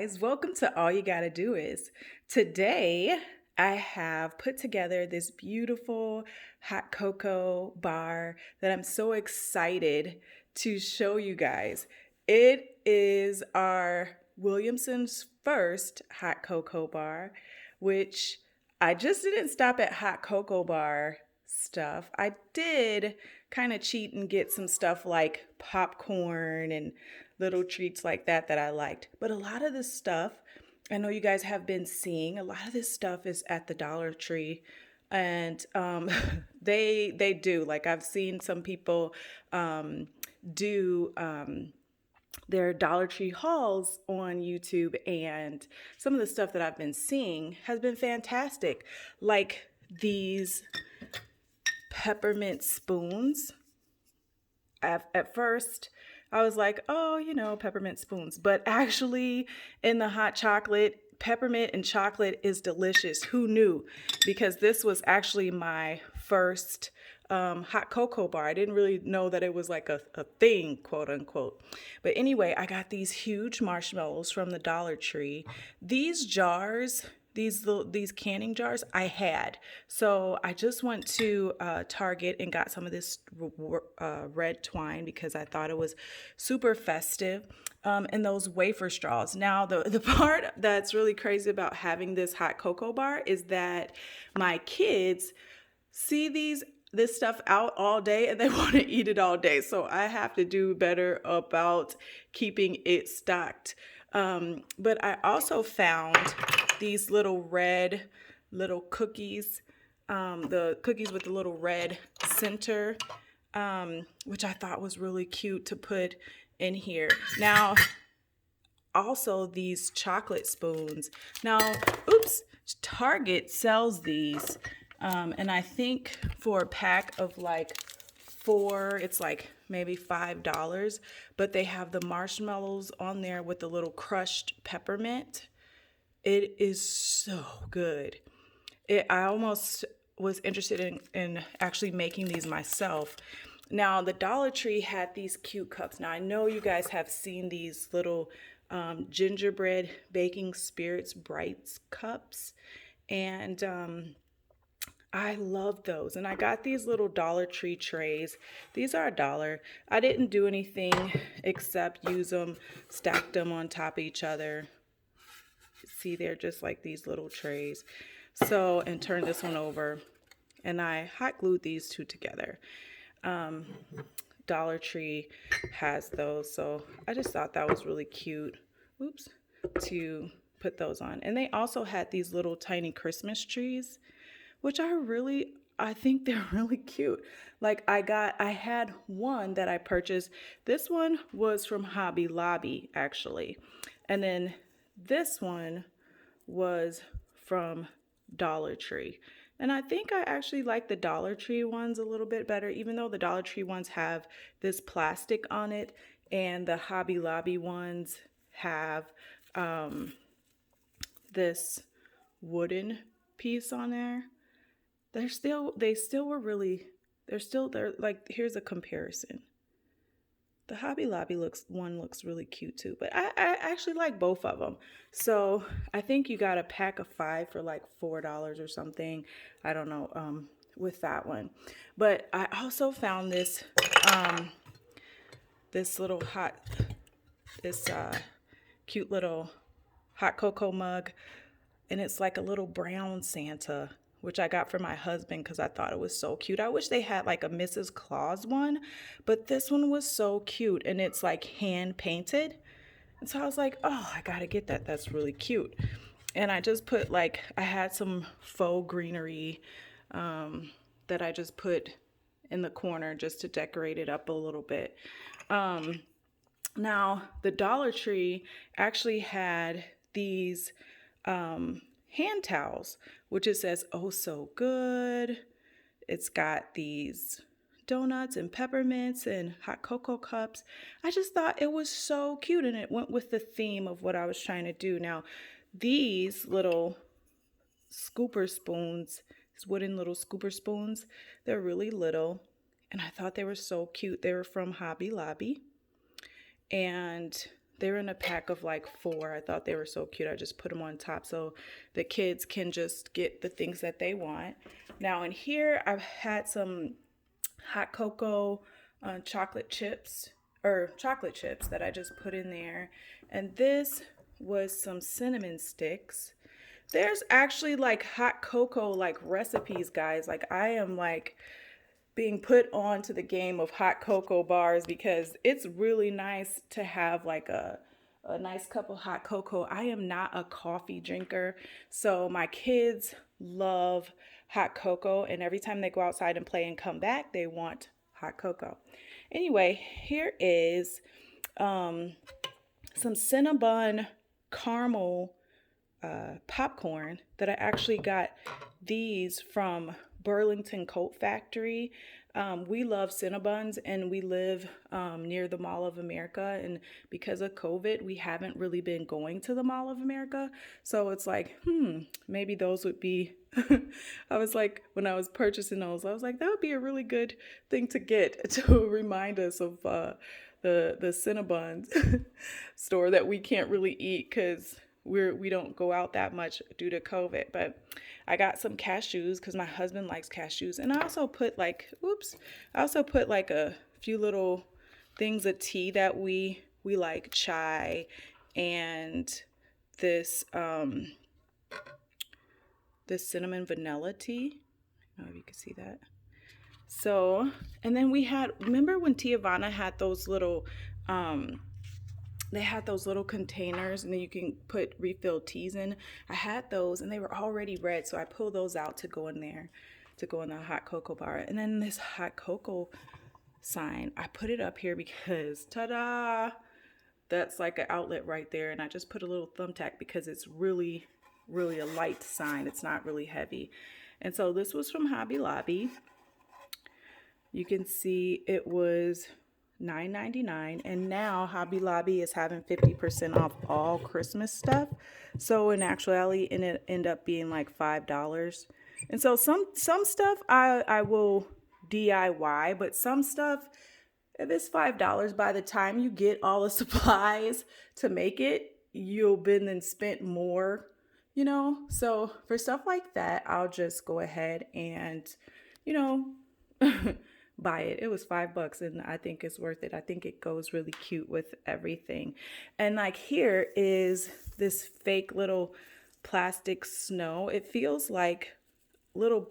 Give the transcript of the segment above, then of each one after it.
guys, welcome to All You Gotta Do Is. Today, I have put together this beautiful hot cocoa bar that I'm so excited to show you guys. It is our Williamson's first hot cocoa bar, which I just didn't stop at hot cocoa bar stuff. I did kind of cheat and get some stuff like popcorn and little treats like that I liked. But a lot of this stuff, I know you guys have been seeing, a lot of this stuff is at the Dollar Tree. And they do. Like I've seen some people do their Dollar Tree hauls on YouTube, and some of the stuff that I've been seeing has been fantastic. Like these peppermint spoons. At first, I was like, oh, peppermint spoons. But actually, in the hot chocolate, peppermint and chocolate is delicious. Who knew? Because this was actually my first hot cocoa bar. I didn't really know that it was like a thing, quote unquote. But anyway, I got these huge marshmallows from the Dollar Tree. These jars, these canning jars I had. So I just went to Target and got some of this red twine because I thought it was super festive. And those wafer straws. Now, the part that's really crazy about having this hot cocoa bar is that my kids see this stuff out all day and they want to eat it all day. So I have to do better about keeping it stocked. But I also found these little cookies, the cookies with the little red center, which I thought was really cute to put in here. Now, also these chocolate spoons. Now, Target sells these, and I think for a pack of like 4, it's like maybe $5, but they have the marshmallows on there with the little crushed peppermint. It is so good. I almost was interested in actually making these myself. Now, the Dollar Tree had these cute cups. Now, I know you guys have seen these little gingerbread baking spirits brights cups, and I love those. And I got these little Dollar Tree trays. These are $1. I didn't do anything except use them, stacked them on top of each other. See, they're just like these little trays. So, and turn this one over, and I hot glued these two together. Dollar Tree has those, so I just thought that was really cute. To put those on. And they also had these little tiny Christmas trees, which I think they're really cute. Like I had one that I purchased. This one was from Hobby Lobby, actually. And then this one was from Dollar Tree. And I think I actually like the Dollar Tree ones a little bit better, even though the Dollar Tree ones have this plastic on it and the Hobby Lobby ones have this wooden piece on there. They're like, here's a comparison. The Hobby Lobby looks really cute too, but I actually like both of them. So I think you got a pack of 5 for like $4 or something. I don't know, with that one. But I also found this cute little hot cocoa mug, and it's like a little brown Santa, which I got for my husband because I thought it was so cute. I wish they had like a Mrs. Claus one, but this one was so cute, and it's like hand painted. And so I was like, oh, I gotta get that. That's really cute. And I just put I had some faux greenery that I just put in the corner just to decorate it up a little bit. Now, the Dollar Tree actually had these hand towels, which it says, oh, so good. It's got these donuts and peppermints and hot cocoa cups. I just thought it was so cute, and it went with the theme of what I was trying to do. Now, these little scooper spoons, these wooden little scooper spoons, they're really little, and I thought they were so cute. They were from Hobby Lobby, and They're in a pack of like 4. I thought they were so cute. I just put them on top so the kids can just get the things that they want. Now in here, I've had some hot cocoa chocolate chips that I just put in there. And this was some cinnamon sticks. There's actually like hot cocoa like recipes, guys. Like I am like being put on to the game of hot cocoa bars because it's really nice to have like a nice cup of hot cocoa. I am not a coffee drinker, so my kids love hot cocoa, and every time they go outside and play and come back, they want hot cocoa. Anyway, here is some Cinnabon caramel popcorn that I actually got these from Burlington Coat Factory. We love Cinnabons, and we live near the Mall of America, and because of COVID we haven't really been going to the Mall of America, so it's like maybe those would be I was like, when I was purchasing those, I was like, that would be a really good thing to get to remind us of the Cinnabons store that we can't really eat because we don't go out that much due to COVID. But I got some cashews because my husband likes cashews, and I also put like a few little things of tea that we like, chai and this this cinnamon vanilla tea. I don't know if you can see that. So, and then we had, remember when Tiavana had those little they had those little containers and then you can put refill teas in. I had those and they were already red, so I pulled those out to go in there, to go in the hot cocoa bar. And then this hot cocoa sign, I put it up here because, ta-da, that's like an outlet right there. And I just put a little thumbtack because it's really a light sign. It's not really heavy. And so this was from Hobby Lobby. You can see it was $9.99, and now Hobby Lobby is having 50% off all Christmas stuff. So in actuality, it ended up being like $5. And so some stuff I will DIY, but some stuff, if it's $5, by the time you get all the supplies to make it, you'll been and spent more, you know. So for stuff like that, I'll just go ahead and, you know, buy it. It was $5 and I think it's worth it. I think it goes really cute with everything. And like here is this fake little plastic snow. It feels like little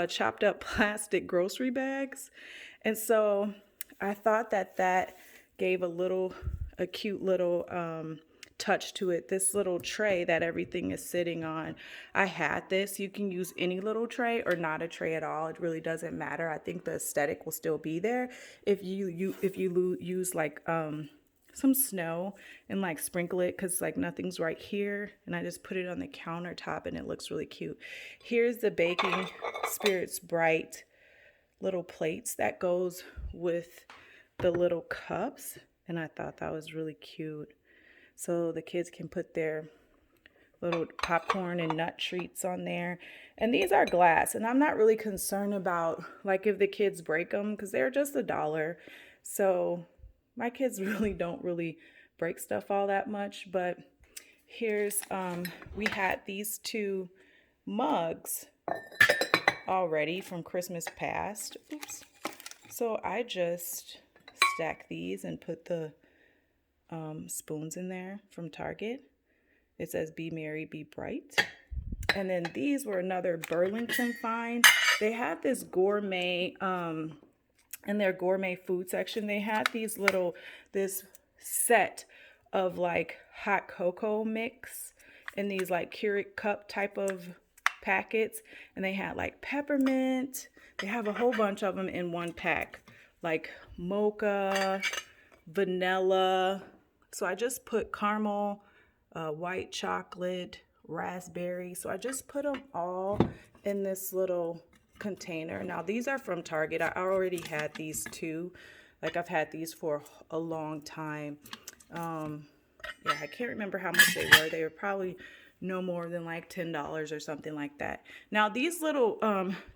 chopped up plastic grocery bags. And so I thought that gave a cute little touch to it. This little tray that everything is sitting on, I had this. You can use any little tray or not a tray at all. It really doesn't matter. I think the aesthetic will still be there if you use like some snow and like sprinkle it, because like nothing's right here, and I just put it on the countertop and it looks really cute. Here's the Baking Spirits Bright little plates that goes with the little cups, and I thought that was really cute. So the kids can put their little popcorn and nut treats on there. And these are glass, and I'm not really concerned about like if the kids break them because they're just $1. So my kids really don't break stuff all that much. But here's we had these 2 mugs already from Christmas past. Oops. So I just stack these and put the spoons in there from Target. It says "Be Merry, Be Bright." And then these were another Burlington find. They had this gourmet in their gourmet food section. They had this set of like hot cocoa mix in these like Keurig cup type of packets, and they had like peppermint. They have a whole bunch of them in one pack, like mocha, vanilla. So I just put caramel, white chocolate, raspberry. So I just put them all in this little container. Now these are from Target. I already had these 2. Like I've had these for a long time. Yeah, I can't remember how much they were. They were probably no more than like $10 or something like that. Now these little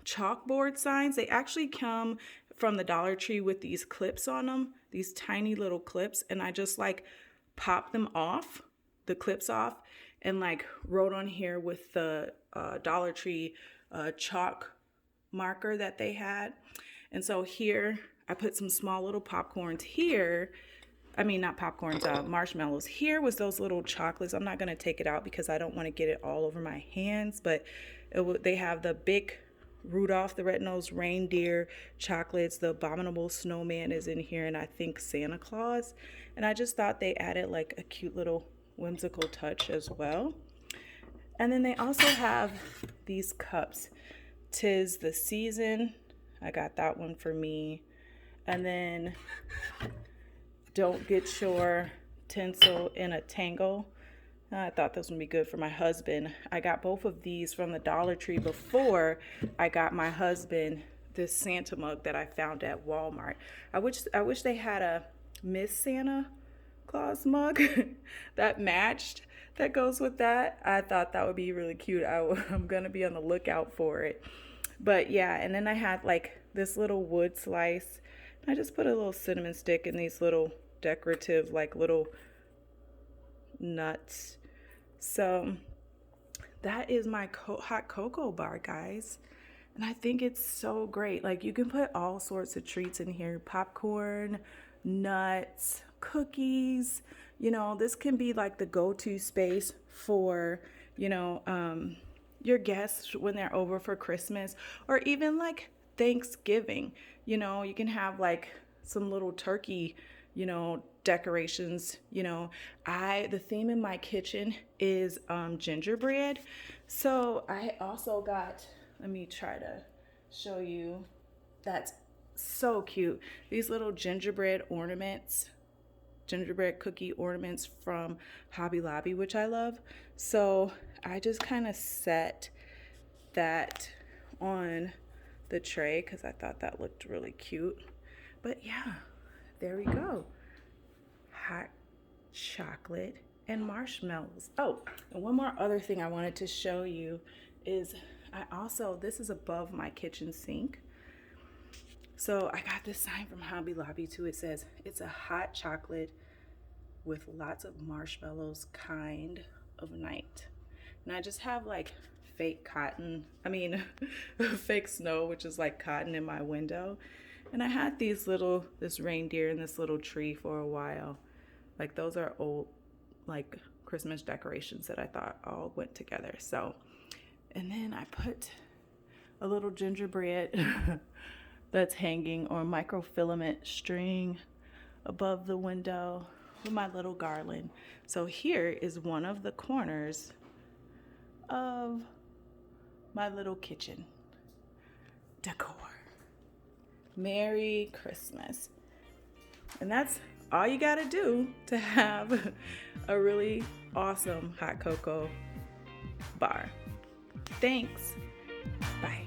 chalkboard signs, they actually come from the Dollar Tree with these clips on them, these tiny little clips, and I just like popped them off, the clips off, and like wrote on here with the Dollar Tree chalk marker that they had. And so here I put some small little popcorns here. I mean, not popcorns, marshmallows. Here was those little chocolates. I'm not going to take it out because I don't want to get it all over my hands, but they have the big Rudolph the Red-Nosed Reindeer chocolates. The Abominable Snowman is in here, and I think Santa Claus. And I just thought they added like a cute little whimsical touch as well. And then they also have these cups. 'Tis the Season. I got that one for me. And then Don't Get Your Tinsel in a Tangle. I thought this would be good for my husband. I got both of these from the Dollar Tree before I got my husband this Santa mug that I found at Walmart. I wish they had a Miss Santa Claus mug that matched, that goes with that. I thought that would be really cute. I'm going to be on the lookout for it. But yeah, and then I had like this little wood slice. I just put a little cinnamon stick in these little decorative like little nuts. So that is my hot cocoa bar, guys. And I think it's so great. Like you can put all sorts of treats in here. Popcorn, nuts, cookies. You know, this can be like the go-to space for, your guests when they're over for Christmas or even like Thanksgiving. You know, you can have like some little turkey, decorations. The theme in my kitchen is gingerbread. So I also got, let me try to show you. That's so cute. These little gingerbread cookie ornaments from Hobby Lobby, which I love. So I just kind of set that on the tray because I thought that looked really cute. But yeah, there we go. Hot chocolate and marshmallows. Oh, and one more other thing I wanted to show you is this is above my kitchen sink. So I got this sign from Hobby Lobby too. It says it's a hot chocolate with lots of marshmallows kind of night. And I just have like fake snow, which is like cotton in my window. And I had this reindeer and this little tree for a while. Like those are old like Christmas decorations that I thought all went together. So, and then I put a little gingerbread that's hanging on microfilament string above the window with my little garland. So here is one of the corners of my little kitchen decor. Merry Christmas. And that's all you gotta do to have a really awesome hot cocoa bar. Thanks. Bye.